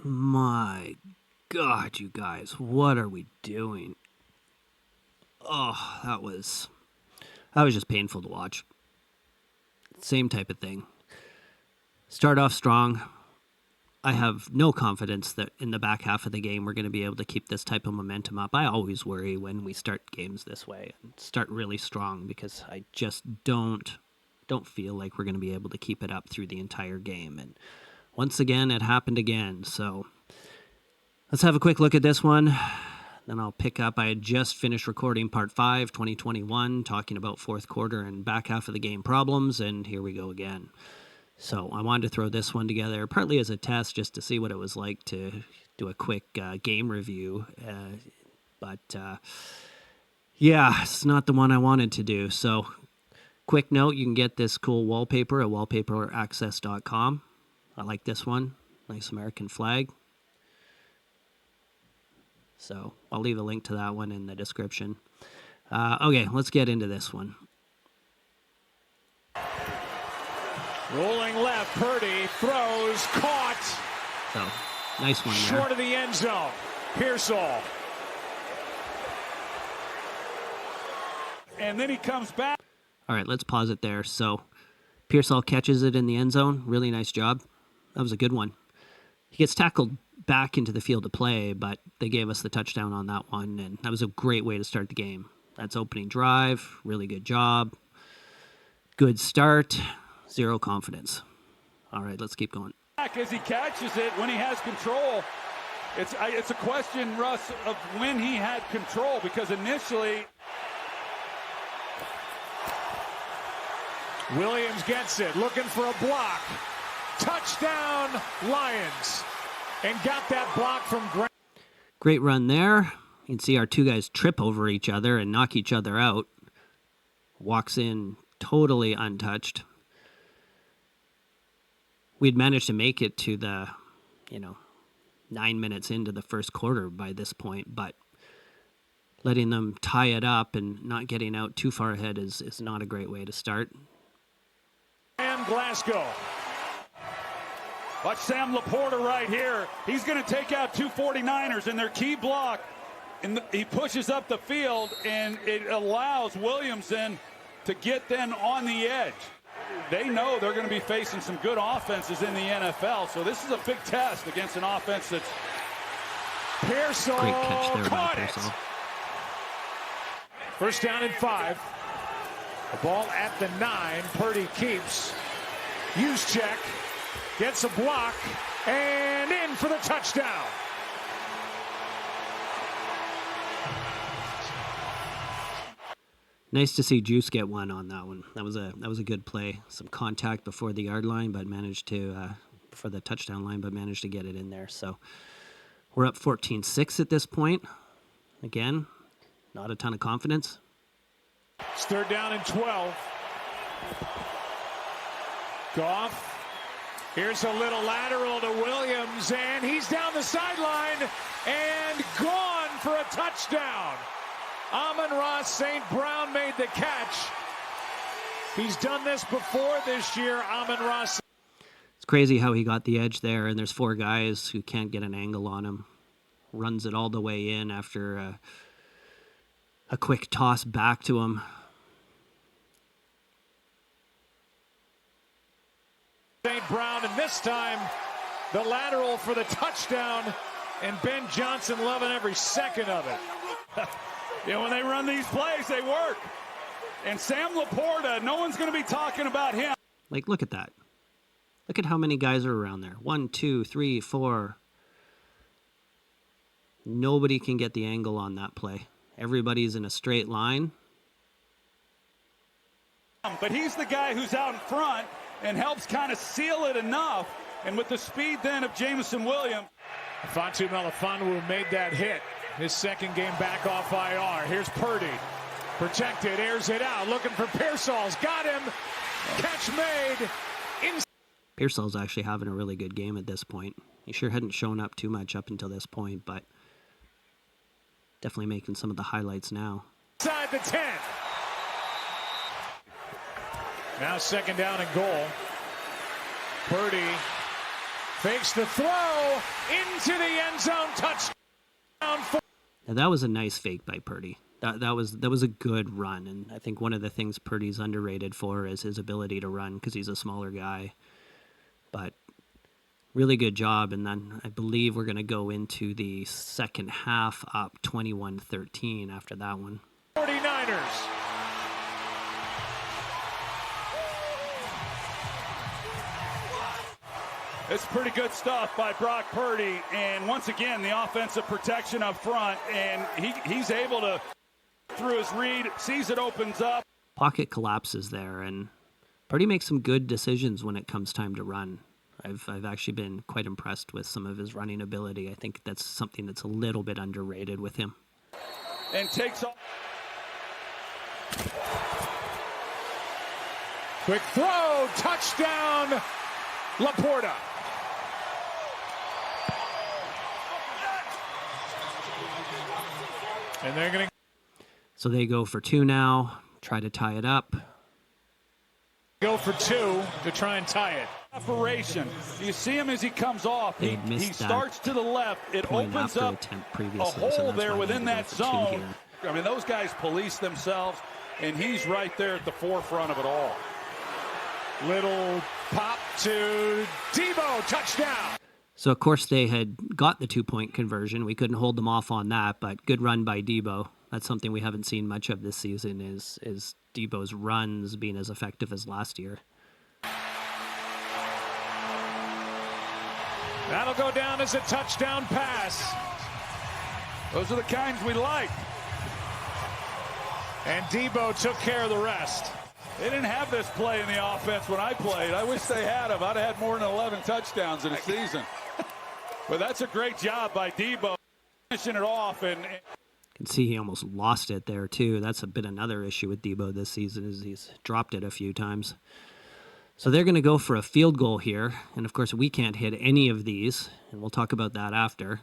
My God, you guys, what are we doing? Oh, that was just painful to watch. Same type of thing. Start off strong. I have no confidence that in the back half of the game we're going to be able to keep this type of momentum up. I always worry when we start games this way and start really strong because I just don't feel like we're going to be able to keep it up through the entire game. And once again, it happened again. So let's have a quick look at this one. Then I'll pick up. I had just finished recording part 5, 2021, talking about fourth quarter and back half of the game problems, and here we go again. So I wanted to throw this one together, partly as a test, just to see what it was like to do a quick game review. Yeah, it's not the one I wanted to do. So quick note, you can get this cool wallpaper at wallpaperaccess.com. I like this one. Nice American flag. So I'll leave a link to that one in the description. Okay, let's get into this one. Rolling left, Purdy throws, caught. So, nice one there. Short of the end zone. Pearsall. And then he comes back. All right, let's pause it there. So, Pearsall catches it in the end zone. Really nice job. That was a good one. He gets tackled back into the field of play, but they gave us the touchdown on that one, and that was a great way to start the game. That's opening drive. Really good job. Good start. Zero confidence. All right, let's keep going. As he catches it, when he has control, it's a question, Russ, of when he had control, because initially Williams gets it, looking for a block. Touchdown, Lions. And got that block from Grant. Great run there. You can see our two guys trip over each other and knock each other out. Walks in totally untouched. We'd managed to make it to the, 9 minutes into the first quarter by this point, but letting them tie it up and not getting out too far ahead is not a great way to start. And Glasgow. Watch Sam Laporta right here. He's going to take out two 49ers in their key block. And he pushes up the field, and it allows Williamson to get then on the edge. They know they're going to be facing some good offenses in the NFL, so this is a big test against an offense that's... Pearsall. Great catch there by Pearsall. First down and 5. The ball at the 9. Purdy keeps. Use check. Gets a block. And in for the touchdown. Nice to see Juice get one on that one. That was a good play. Some contact before the yard line, but managed to before the touchdown line, but managed to get it in there. So we're up 14-6 at this point. Again, not a ton of confidence. It's third down and 12. Goff. Here's a little lateral to Williams, and he's down the sideline and gone for a touchdown. Amon-Ra St. Brown made the catch. He's done this before this year, Amon-Ra. It's crazy how he got the edge there, and there's 4 guys who can't get an angle on him. Runs it all the way in after a quick toss back to him. St. Brown, and this time the lateral for the touchdown, and Ben Johnson loving every second of it. When they run these plays, they work. And Sam Laporta, no one's going to be talking about him. Like, look at that. Look at how many guys are around there. 1, 2, 3, 4. Nobody can get the angle on that play. Everybody's in a straight line. But he's the guy who's out in front and helps kind of seal it enough. And with the speed then of Jameson Williams. Fatu Melifonwu made that hit. His second game back off IR. Here's Purdy. Protected, airs it out. Looking for Pearsall's. Got him. Catch made. Pearsall's actually having a really good game at this point. He sure hadn't shown up too much up until this point, but definitely making some of the highlights now. Inside the 10. Now second down and goal. Purdy Fakes the throw into the end zone. Touchdown. Now that was a nice fake by Purdy. That was a good run, and I think one of the things Purdy's underrated for is his ability to run because he's a smaller guy. But really good job, and then I believe we're going to go into the second half up 21-13 after that one. 49ers. It's pretty good stuff by Brock Purdy, and once again, the offensive protection up front, and he's able to, through his read, sees it opens up. Pocket collapses there, and Purdy makes some good decisions when it comes time to run. I've actually been quite impressed with some of his running ability. I think that's something that's a little bit underrated with him. And takes off. Quick throw, touchdown, Laporta. And they're going to So they go for two now, try to tie it up. go for two to try and tie it. Separation. You see him as he comes off. He starts to the left. It opens up a hole there within that zone. I mean, those guys police themselves, and he's right there at the forefront of it all. Little pop to Debo, touchdown. So, of course, they had got the 2-point conversion. We couldn't hold them off on that, but good run by Debo. That's something we haven't seen much of this season is Debo's runs being as effective as last year. That'll go down as a touchdown pass. Those are the kinds we like. And Debo took care of the rest. They didn't have this play in the offense when I played. I wish they had him. I'd have had more than 11 touchdowns in a season. But that's a great job by Debo finishing it off. And You can see he almost lost it there, too. That's been another issue with Debo this season is he's dropped it a few times. So they're going to go for a field goal here. And, of course, we can't hit any of these. And we'll talk about that after.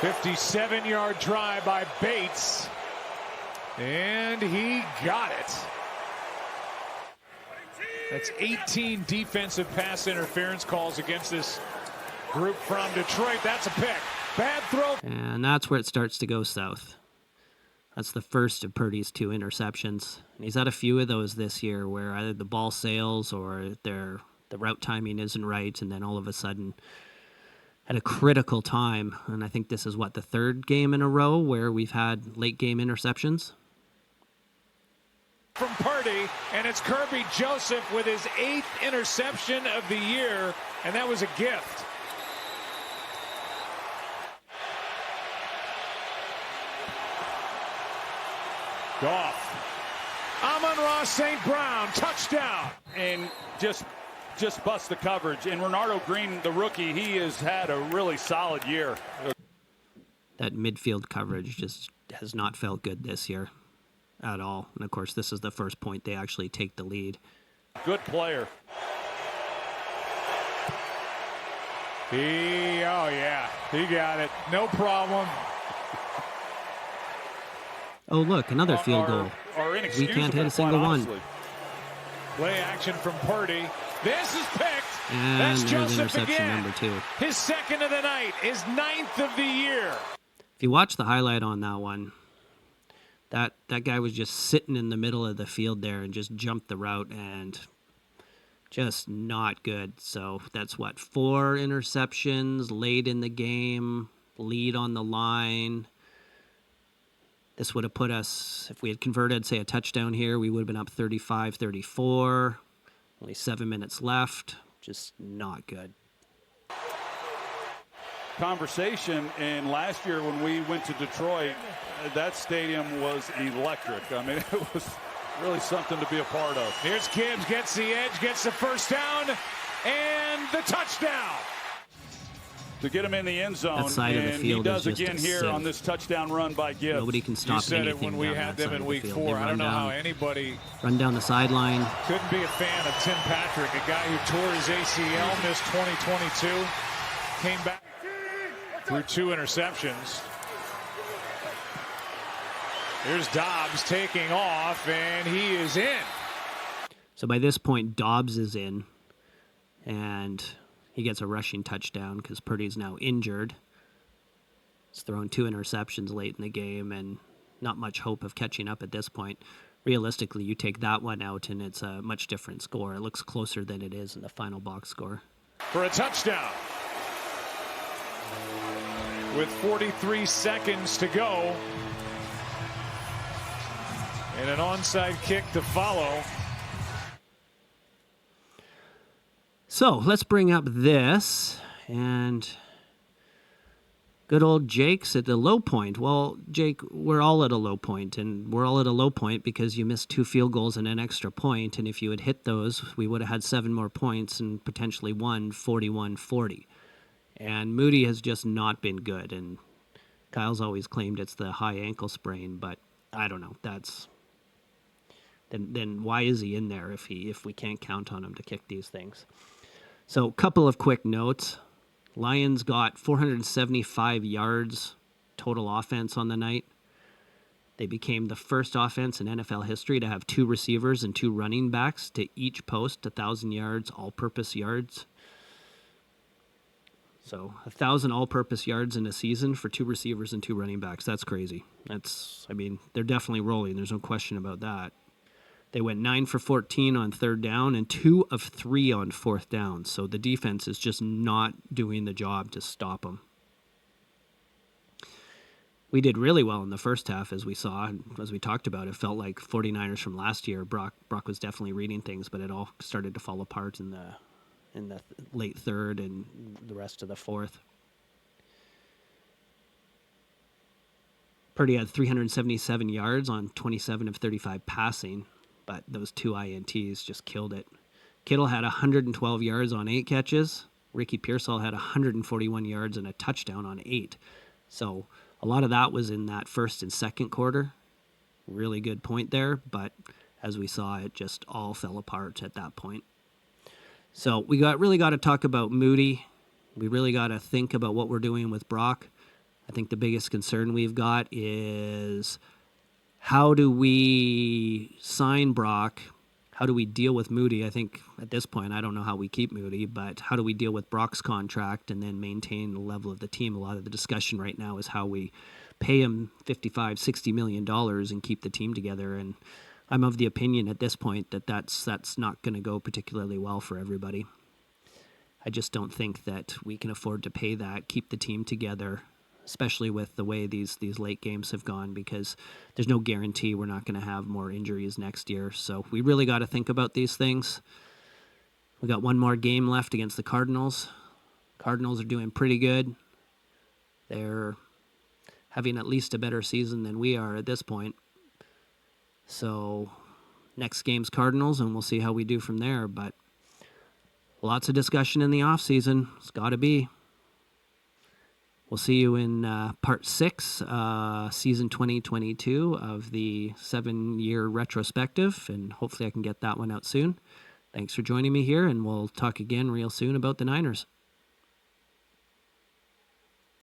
57-yard drive by Bates. And he got it. That's 18 defensive pass interference calls against this group from Detroit. That's a pick. Bad throw. And that's where it starts to go south. That's the first of Purdy's 2 interceptions. And he's had a few of those this year where either the ball sails or the route timing isn't right, and then all of a sudden at a critical time, and I think this is, the third game in a row where we've had late-game interceptions? From Purdy, and it's Kirby Joseph with his 8th interception of the year, and that was a gift. Goff. Amon-Ra St. Brown, touchdown. And just bust the coverage. And Renardo Green, the rookie, he has had a really solid year. That midfield coverage just has not felt good this year at all. And, of course, this is the first point they actually take the lead. Good player. He got it. No problem. Oh, look, another field goal. We can't hit a single one. Play action from Purdy. This is picked. And that's there's Joseph interception again. number 2. His 2nd of the night, his 9th of the year. If you watch the highlight on that one, that guy was just sitting in the middle of the field there and just jumped the route and just not good. So that's 4 interceptions late in the game, lead on the line. This would have put us, if we had converted, say, a touchdown here, we would have been up 35-34. Only 7 minutes left. Just not good. Conversation, and last year when we went to Detroit, that stadium was electric. I mean, it was really something to be a part of. Here's Gibbs, gets the edge, gets the first down, and the touchdown. To get him in the end zone, That side of the and field he does is just again a here sieve. on this touchdown run by Gibbs. Nobody can stop You said anything it when we down had that them side in of the week field. 4. They I run don't know how down- anybody Run down the sideline. couldn't be a fan of Tim Patrick, a guy who tore his ACL, missed 2022, came back through 2 interceptions. Here's Dobbs taking off, and he is in. So by this point, Dobbs is in, and he gets a rushing touchdown because Purdy's now injured. He's thrown 2 interceptions late in the game and not much hope of catching up at this point. Realistically, you take that one out and it's a much different score. It looks closer than it is in the final box score. For a touchdown. With 43 seconds to go. And an onside kick to follow. So let's bring up this, and good old Jake's at the low point. Well, Jake, we're all at a low point, and we're all at a low point because you missed 2 field goals and an extra point, and if you had hit those, we would have had 7 more points and potentially won 41-40. And Moody has just not been good, and Kyle's always claimed it's the high ankle sprain, but I don't know. Then why is he in there if we can't count on him to kick these things? So, a couple of quick notes. Lions got 475 yards total offense on the night. They became the first offense in NFL history to have 2 receivers and 2 running backs to each post 1,000 yards, all-purpose yards. So 1,000 all-purpose yards in a season for 2 receivers and 2 running backs. That's crazy. They're definitely rolling. There's no question about that. They went 9 for 14 on 3rd down and 2 of 3 on 4th down. So the defense is just not doing the job to stop them. We did really well in the first half, as we saw, as we talked about. It felt like 49ers from last year. Brock was definitely reading things, but it all started to fall apart in the late 3rd and the rest of the 4th. Purdy had 377 yards on 27 of 35 passing, but those 2 INTs just killed it. Kittle had 112 yards on 8 catches. Ricky Pearsall had 141 yards and a touchdown on 8. So a lot of that was in that first and second quarter. Really good point there, but as we saw, it just all fell apart at that point. So we really got to talk about Moody. We really got to think about what we're doing with Brock. I think the biggest concern we've got is how do we sign Brock? How do we deal with Moody? I think at this point, I don't know how we keep Moody, but how do we deal with Brock's contract and then maintain the level of the team? A lot of the discussion right now is how we pay him $55-60 million and keep the team together. And I'm of the opinion at this point that that's not going to go particularly well for everybody. I just don't think that we can afford to pay that, keep the team together, especially with the way these late games have gone, because there's no guarantee we're not going to have more injuries next year. So we really got to think about these things. We got 1 more game left against the Cardinals. Cardinals are doing pretty good. They're having at least a better season than we are at this point. So next game's Cardinals, and we'll see how we do from there. But lots of discussion in the offseason. It's got to be. We'll see you in part 6, season 2022 of the 7-year retrospective, and hopefully I can get that one out soon. Thanks for joining me here, and we'll talk again real soon about the Niners.